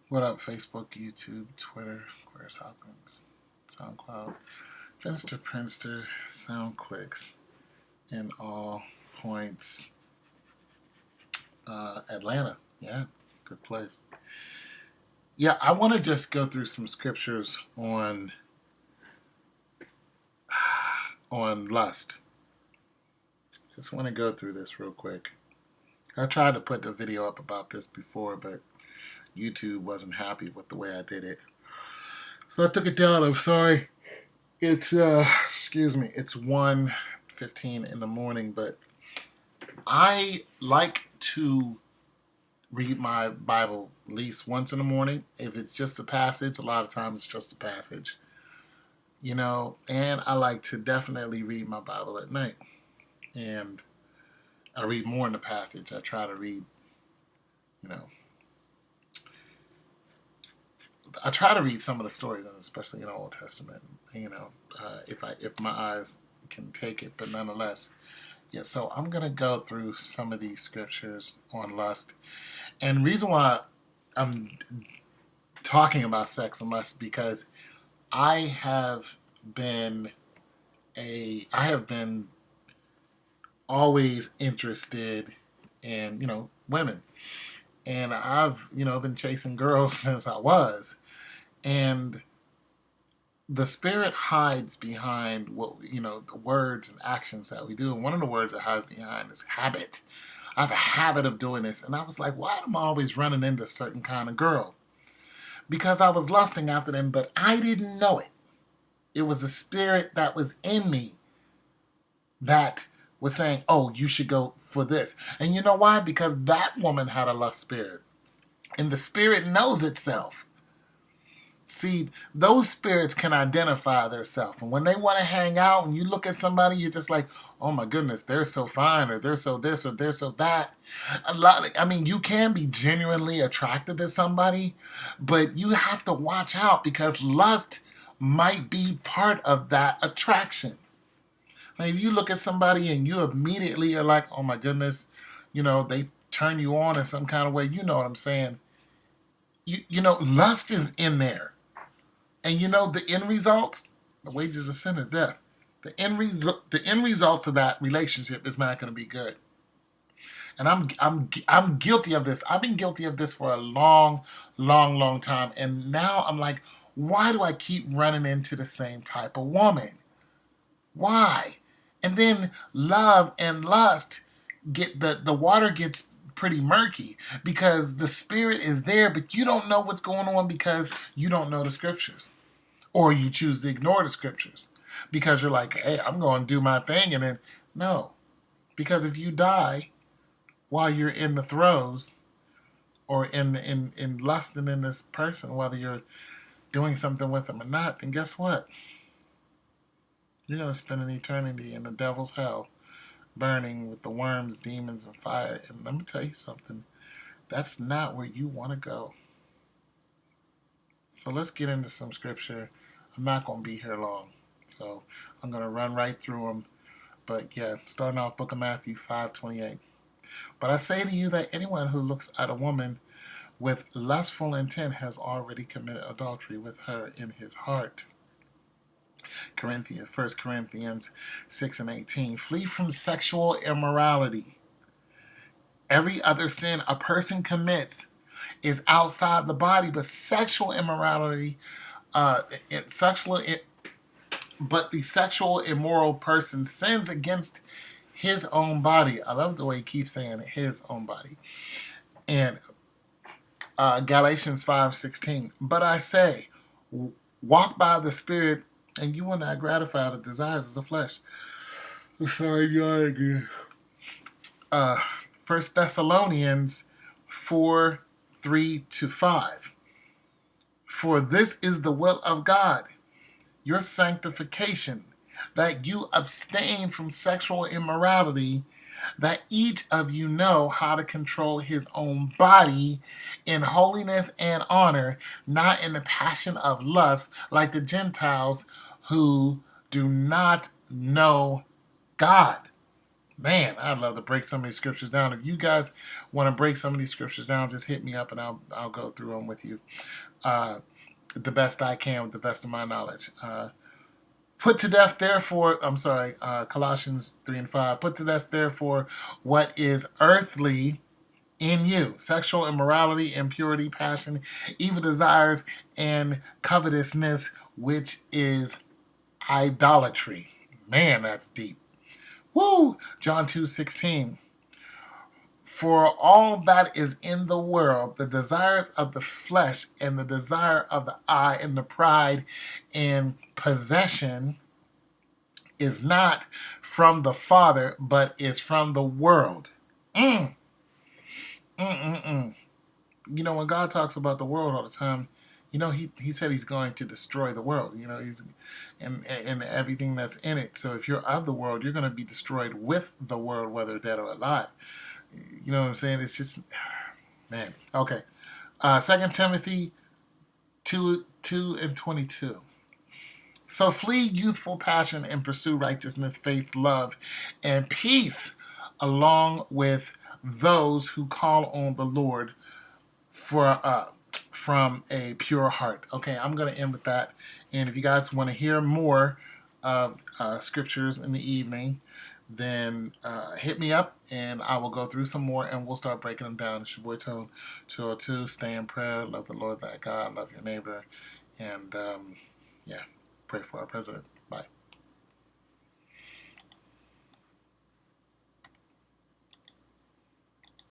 What up, Facebook, YouTube, Twitter, Queers Hopkins, SoundCloud, Finster Prinster, SoundClicks, in all points. Atlanta, yeah, good place. Yeah, I want to just go through some scriptures on lust. Just want to go through this real quick. I tried to put the video up about this before, but YouTube wasn't happy with the way I did it. So I took it down. I'm sorry. It's excuse me. It's 1:15 in the morning, but I like to read my Bible at least once in the morning. If it's just a passage, a lot of times it's just a passage. And I like to definitely read my Bible at night. And I read more in the passage. I try to read, you know, I try to read some of the stories, and especially in the Old Testament. If my eyes can take it, but nonetheless, yeah. So I'm gonna go through some of these scriptures on lust, and the reason why I'm talking about sex and lust because I have been I have been always interested in women, and I've been chasing girls since I was, and the spirit hides behind what the words and actions that we do. And one of the words it hides behind is habit. I have a habit of doing this, and I was like, why am I always running into a certain kind of girl? Because I was lusting after them, but I didn't know it. It was a spirit that was in me that was saying, oh, you should go for this. And you know why? Because that woman had a lust spirit, and the spirit knows itself. See, those spirits can identify themselves. And when they want to hang out and you look at somebody, you're just like, oh my goodness, they're so fine, or they're so this, or they're so that. You can be genuinely attracted to somebody, but you have to watch out because lust might be part of that attraction. Like if you look at somebody and you immediately are like, oh my goodness, they turn you on in some kind of way, you know what I'm saying? Lust is in there. And the end results, the wages of sin is death. The end results of that relationship is not going to be good. And I'm guilty of this. I've been guilty of this for a long, long, long time. And now I'm like, why do I keep running into the same type of woman? Why? And then love and lust the water gets pretty murky because the spirit is there, but you don't know what's going on because you don't know the scriptures. Or you choose to ignore the scriptures because you're like, hey, I'm going to do my thing. And then, no. Because if you die while you're in the throes or in lusting in this person, whether you're doing something with them or not, then guess what? You're going to spend an eternity in the devil's hell, burning with the worms, demons, and fire. And let me tell you something. That's not where you want to go. So let's get into some scripture. I'm not going to be here long, so I'm going to run right through them. But yeah, starting off Book of Matthew 5:28. But I say to you that anyone who looks at a woman with lustful intent has already committed adultery with her in his heart. 1 Corinthians 6:18. Flee from sexual immorality. Every other sin a person commits is outside the body, but sexual immorality, but the sexual immoral person sins against his own body. I love the way he keeps saying it, his own body. And Galatians 5:16. But I say, walk by the Spirit, and you will not gratify the desires of the flesh. I'm sorry, y'all again. 1 Thessalonians 4:3-5. For this is the will of God, your sanctification, that you abstain from sexual immorality, that each of you know how to control his own body in holiness and honor, not in the passion of lust, like the Gentiles who do not know God. Man, I'd love to break some of these scriptures down. If you guys want to break some of these scriptures down, just hit me up and I'll go through them with you the best I can with the best of my knowledge. Put to death, therefore, Colossians 3 and 5. Put to death, therefore, what is earthly in you: sexual immorality, impurity, passion, evil desires, and covetousness, which is idolatry. Man, that's deep. Woo! John 2:16. For all that is in the world, the desires of the flesh and the desire of the eye and the pride and possession is not from the Father, but is from the world. Mm. Mm-mm-mm. You know, when God talks about the world all the time, you know, he said he's going to destroy the world. You know, he's and everything that's in it. So if you're of the world, you're going to be destroyed with the world, whether dead or alive. You know what I'm saying? It's just, man. Okay. 2 Timothy 2 and 22. So flee youthful passion and pursue righteousness, faith, love, and peace, along with those who call on the Lord for from a pure heart. Okay, I'm going to end with that. And if you guys want to hear more of scriptures in the evening, then hit me up and I will go through some more and we'll start breaking them down. It's your boy Tone 202. Stay in prayer. Love the Lord thy God. Love your neighbor. And yeah, pray for our president. Bye.